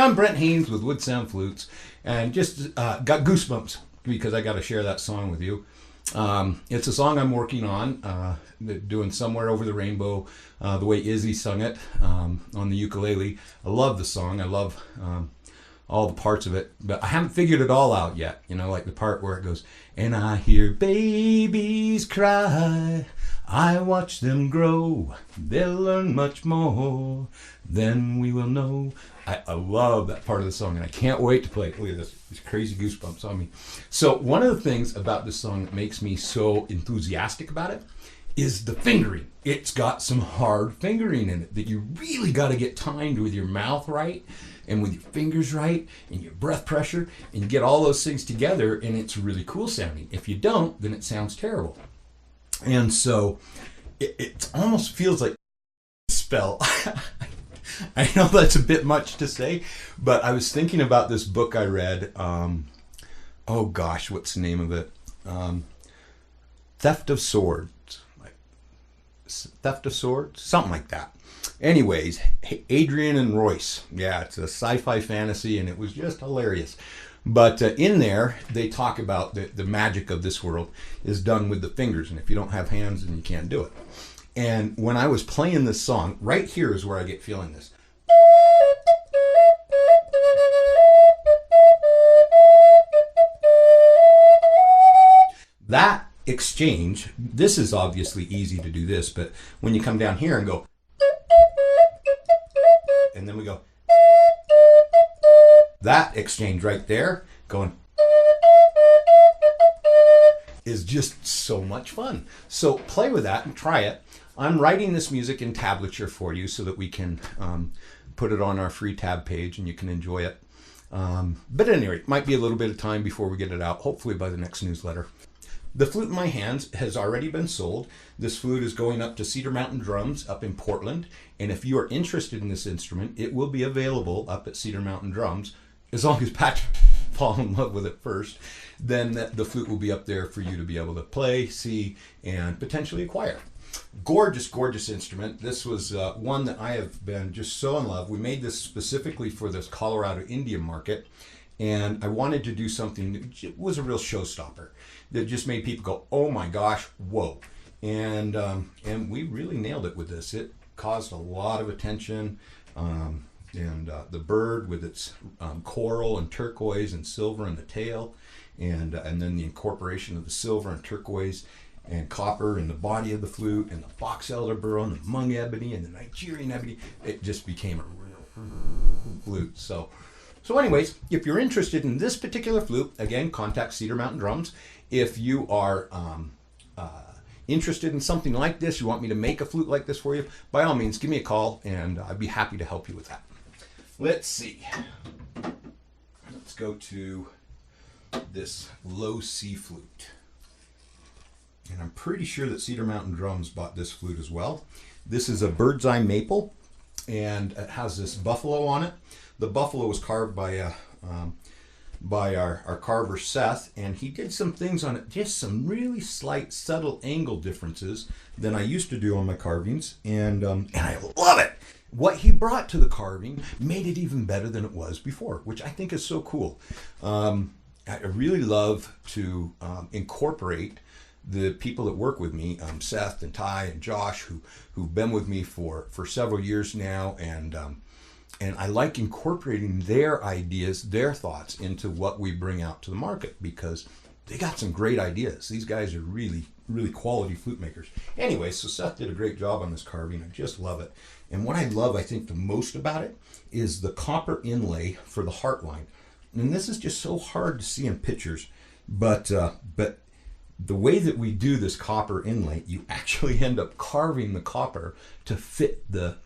I'm Brent Haynes with Wood Sound Flutes, and just got goosebumps because I got to share that song with you. It's a song I'm working on, doing Somewhere Over the Rainbow, the way Izzy sung it on the ukulele. I love the song. I love all the parts of it, but I haven't figured it all out yet. You know, like the part where it goes, and I hear babies cry, I watch them grow, they'll learn much more than we will know. I love that part of the song, and I can't wait to play it. Look at this, these crazy goosebumps on me. So one of the things about this song that makes me so enthusiastic about it is the fingering. It's got some hard fingering in it that you really got to get timed with your mouth right and with your fingers right and your breath pressure, and you get all those things together, and it's really cool sounding. If you don't, then it sounds terrible. And so it almost feels like spell. I know that's a bit much to say, but I was thinking about this book I read. Oh gosh, what's the name of it? Theft of Swords. Theft of Swords? Something like that. Anyways, Adrian and Royce. Yeah, it's a sci-fi fantasy, and it was just hilarious. But in there, they talk about the magic of this world is done with the fingers, and if you don't have hands, then you can't do it. And when I was playing this song, right here is where I get feeling this. That exchange, this is obviously easy to do this, but when you come down here and go, and then we go, that exchange right there, going, is just so much fun. So play with that and try it. I'm writing this music in tablature for you so that we can put it on our free tab page and you can enjoy it. But anyway, it might be a little bit of time before we get it out, hopefully by the next newsletter. The flute in my hands has already been sold. This flute is going up to Cedar Mountain Drums up in Portland. And if you are interested in this instrument, it will be available up at Cedar Mountain Drums. As long as Patrick falls in love with it first, then the flute will be up there for you to be able to play, see, and potentially acquire. Gorgeous, gorgeous instrument. This was one that I have been just so in love. We made this specifically for this Colorado Indian market, and I wanted to do something that was a real showstopper that just made people go, oh my gosh, whoa. And we really nailed it with this. It caused a lot of attention. And the bird with its coral and turquoise and silver in the tail, and then the incorporation of the silver and turquoise and copper in the body of the flute, and the box elder burl and the Hmong ebony and the Nigerian ebony, it just became a real flute. So anyways, if you're interested in this particular flute, again, contact Cedar Mountain Drums. If you are interested in something like this, you want me to make a flute like this for you, by all means, give me a call, and I'd be happy to help you with that. Let's see. Let's go to this low C flute. And I'm pretty sure that Cedar Mountain Drums bought this flute as well. This is a bird's eye maple, and it has this buffalo on it. The buffalo was carved by our carver Seth, and he did some things on it, just some really slight, subtle angle differences than I used to do on my carvings, and I love it. What he brought to the carving made it even better than it was before, which I think is so cool. I really love to incorporate the people that work with me, Seth and Ty and Josh, who've been with me for several years now, and I like incorporating their ideas, their thoughts into what we bring out to the market, because they got some great ideas. These guys are really, really quality flute makers. Anyway, so Seth did a great job on this carving. I just love it. And what I love, I think, the most about it is the copper inlay for the heart line. And this is just so hard to see in pictures, but the way that we do this copper inlay, you actually end up carving the copper to fit the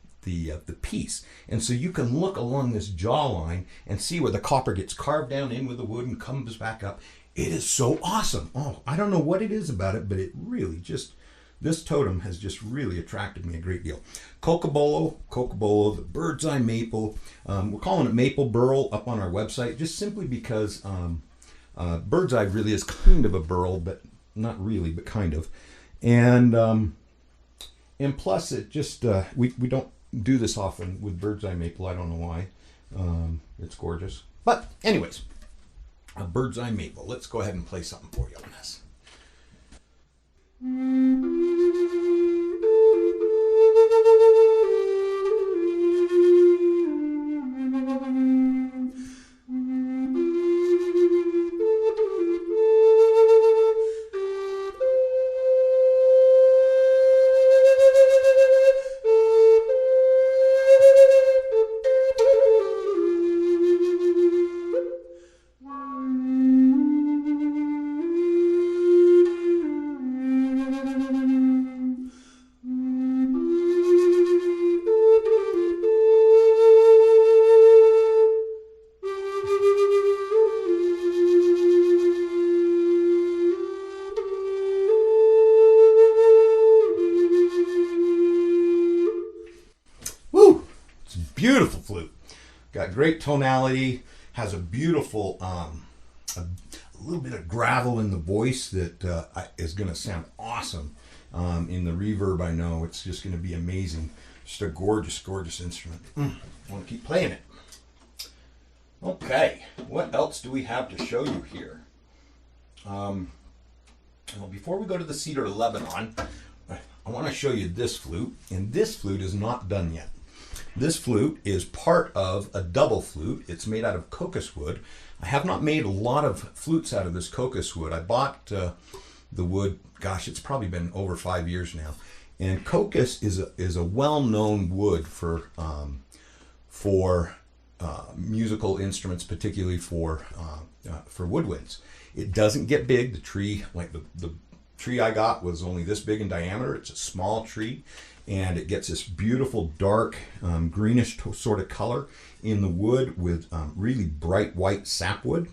piece. And so you can look along this jawline and see where the copper gets carved down in with the wood and comes back up. It is so awesome. Oh, I don't know what it is about it, but it really just, this totem has just really attracted me a great deal. Cocobolo, the bird's eye maple. We're calling it maple burl up on our website, just simply because bird's eye really is kind of a burl, but not really, but kind of. And plus it just, we don't do this often with bird's eye maple. I don't know why. It's gorgeous. But anyways, a bird's eye maple. Let's go ahead and play something for you on this. Beautiful flute. Got great tonality, has a beautiful, a little bit of gravel in the voice that is going to sound awesome in the reverb. I know it's just going to be amazing. Just a gorgeous, gorgeous instrument. I want to keep playing it. Okay, what else do we have to show you here? Well, before we go to the Cedar of Lebanon, I want to show you this flute, and this flute is not done yet. This flute is part of a double flute. It's made out of cocos wood. I have not made a lot of flutes out of this cocos wood. I bought the wood, gosh, it's probably been over 5 years now. And cocos is a well-known wood for musical instruments, particularly for woodwinds. It doesn't get big. The tree, like the tree I got, was only this big in diameter. It's a small tree. And it gets this beautiful dark greenish sort of color in the wood with really bright white sapwood.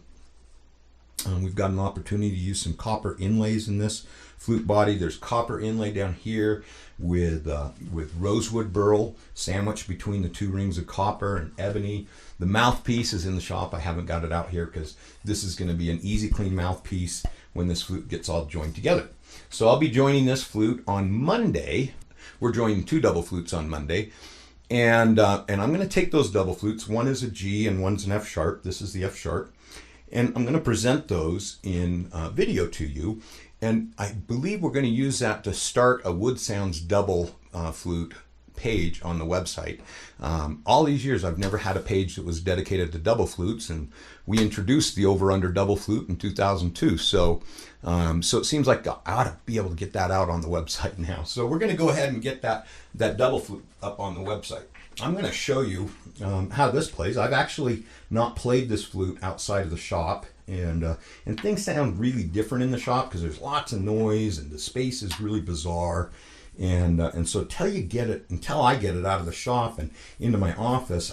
We've got an opportunity to use some copper inlays in this flute body. There's copper inlay down here with rosewood burl sandwiched between the two rings of copper and ebony. The mouthpiece is in the shop. I haven't got it out here because this is going to be an easy clean mouthpiece when this flute gets all joined together. So I'll be joining this flute on Monday. We're joining two double flutes on Monday, and I'm going to take those double flutes. One is a G and one's an F sharp. This is the F sharp, and I'm going to present those in video to you. And I believe we're going to use that to start a Wood Sounds double flute page on the website. All these years I've never had a page that was dedicated to double flutes, and we introduced the over-under double flute in 2002. So it seems like I ought to be able to get that out on the website now. So we're going to go ahead and get that double flute up on the website. I'm going to show you how this plays. I've actually not played this flute outside of the shop, and things sound really different in the shop because there's lots of noise and the space is really bizarre. And so until I get it out of the shop and into my office,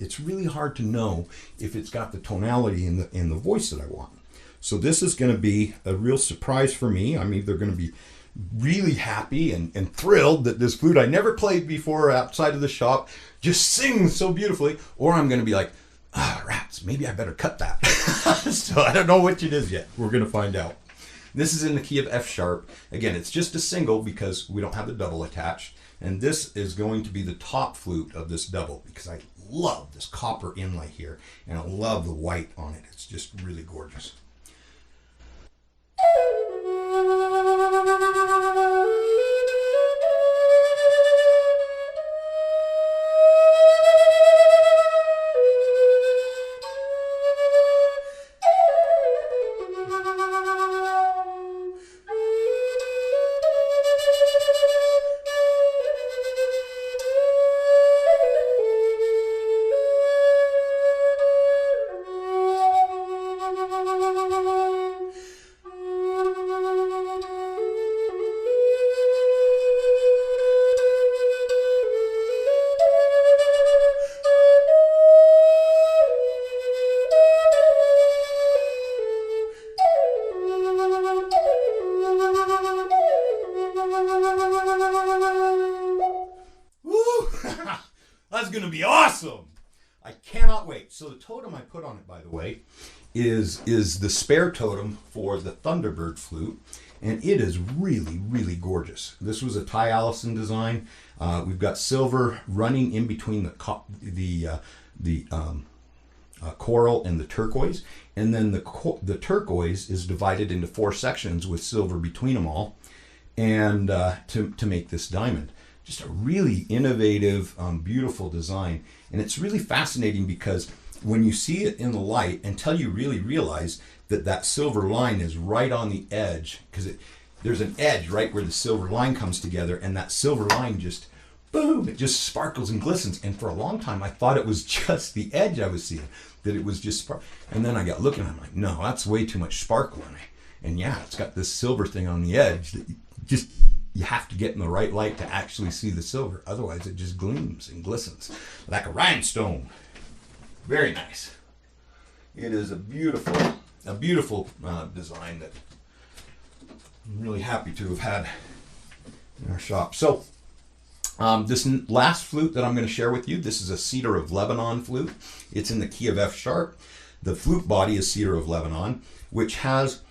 it's really hard to know if it's got the tonality in the voice that I want. So this is going to be a real surprise for me. I'm either going to be really happy and thrilled that this flute I never played before outside of the shop just sings so beautifully, or I'm going to be like, rats, maybe I better cut that. So I don't know which it is yet. We're going to find out. This is in the key of F sharp. Again, it's just a single because we don't have the double attached. And this is going to be the top flute of this double because I love this copper inlay here. And I love the white on it. It's just really gorgeous. That's going to be awesome. I cannot wait. So the totem I put on it, by the way, is the spare totem for the Thunderbird flute, and it is really, really gorgeous. This was a Ty Allison design. We've got silver running in between the the coral and the turquoise. And then the turquoise is divided into 4 sections with silver between them all, and to make this diamond. Just a really innovative, beautiful design. And it's really fascinating because when you see it in the light, until you really realize that that silver line is right on the edge, because there's an edge right where the silver line comes together, and that silver line just, boom, it just sparkles and glistens. And for a long time, I thought it was just the edge I was seeing, that it was just spark. And then I got looking, I'm like, no, that's way too much sparkle in it. And yeah, it's got this silver thing on the edge that you have to get in the right light to actually see the silver. Otherwise, it just gleams and glistens like a rhinestone. Very nice. It is a beautiful design that I'm really happy to have had in our shop. So this last flute that I'm going to share with you, this is a Cedar of Lebanon flute. It's in the key of F sharp. The flute body is Cedar of Lebanon, which has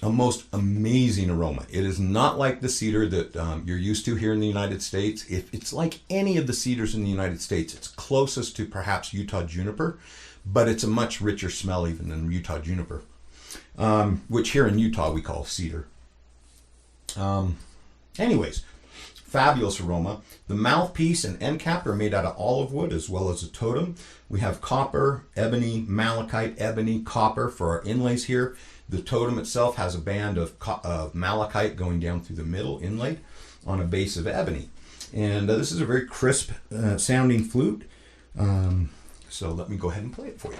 a most amazing aroma. It is not like the cedar that you're used to here in the United States. It's like any of the cedars in the United States. It's closest to perhaps Utah juniper, but it's a much richer smell even than Utah juniper, which here in Utah we call cedar. Anyways, fabulous aroma. The mouthpiece and end cap are made out of olive wood as well as a totem. We have copper, ebony, malachite, ebony, copper for our inlays here. The totem itself has a band of malachite going down through the middle, inlaid on a base of ebony. And this is a very crisp sounding flute. So let me go ahead and play it for you.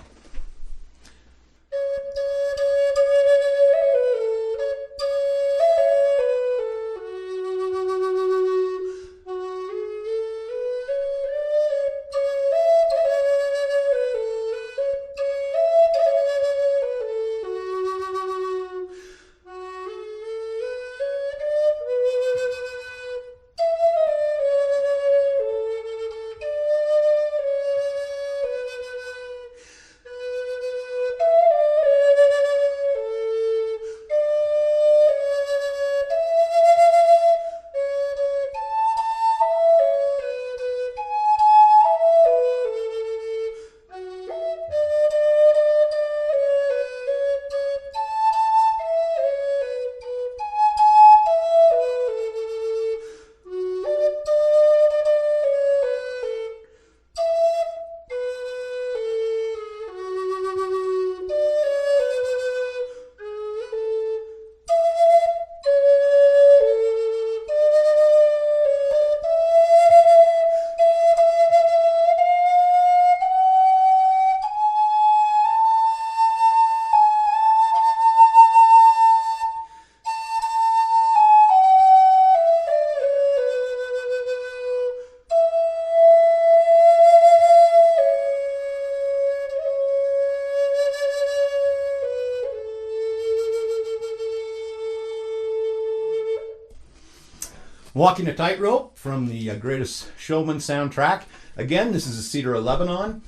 Walking a Tightrope from the Greatest Showman soundtrack. Again, this is a Cedar of Lebanon.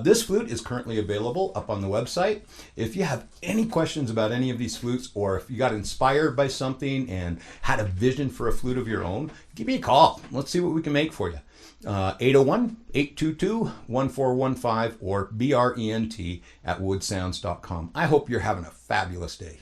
This flute is currently available up on the website. If you have any questions about any of these flutes, or if you got inspired by something and had a vision for a flute of your own, give me a call. Let's see what we can make for you. 801-822-1415 or brent@woodsounds.com. I hope you're having a fabulous day.